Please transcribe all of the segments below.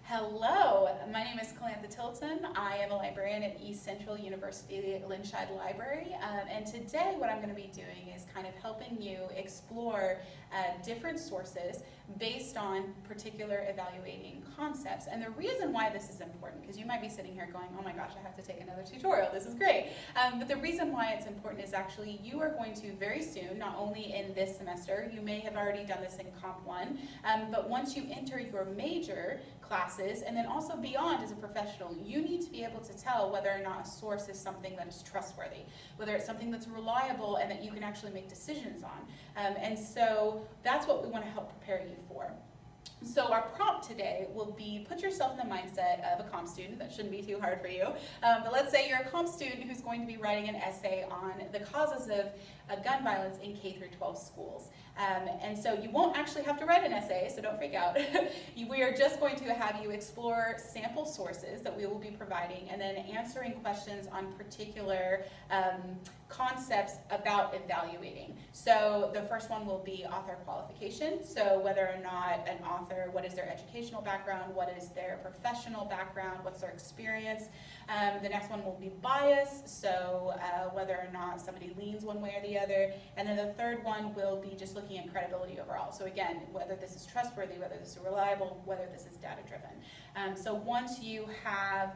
Hello, my name is Calantha Tilton. I am a librarian at East Central University Linscheid Library, and today what I'm going to be doing is kind of helping you explore different sources based on particular evaluating concepts. And the reason why this is important, because you might be sitting here going, oh my gosh, I have to take another tutorial, this is great. But the reason why it's important is actually you are going to very soon, not only in this semester, you may have already done this in Comp 1, but once you enter your major classes, and then also beyond as a professional, you need to be able to tell whether or not a source is something that is trustworthy, whether it's something that's reliable and that you can actually make decisions on. And so that's what we want to help prepare you for. So our prompt today will be put yourself in the mindset of a comp student. That shouldn't be too hard for you. But let's say you're a comp student who's going to be writing an essay on the causes of gun violence in K through 12 schools. And so you won't actually have to write an essay, so don't freak out. We are just going to have you explore sample sources that we will be providing and then answering questions on particular concepts about evaluating. So the first one will be author qualification. So whether or not an author, what is their educational background, what is their professional background, what's their experience. The next one will be bias, so whether or not somebody leans one way or the other. And then the third one will be just looking at credibility overall. So again, whether this is trustworthy, whether this is reliable, whether this is data driven. So once you have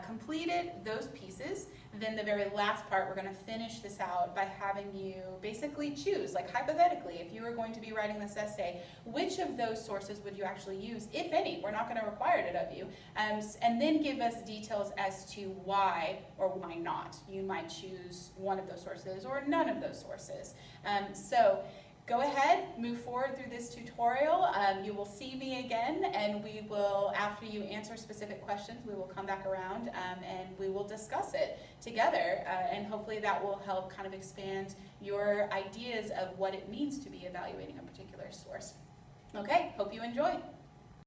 completed those pieces, then the very last part, we're going to finish this out by having you basically choose, like hypothetically, if you were going to be writing this essay, which of those sources would you actually use, if any? We're not going to require it of you. And then give us details as to why or why not. You might choose one of those sources or none of those sources. So go ahead, move forward through this tutorial. You will see me again, and we will, after you answer specific questions, we will come back around and we will discuss it together. And hopefully that will help kind of expand your ideas of what it means to be evaluating a particular source. Okay, hope you enjoy.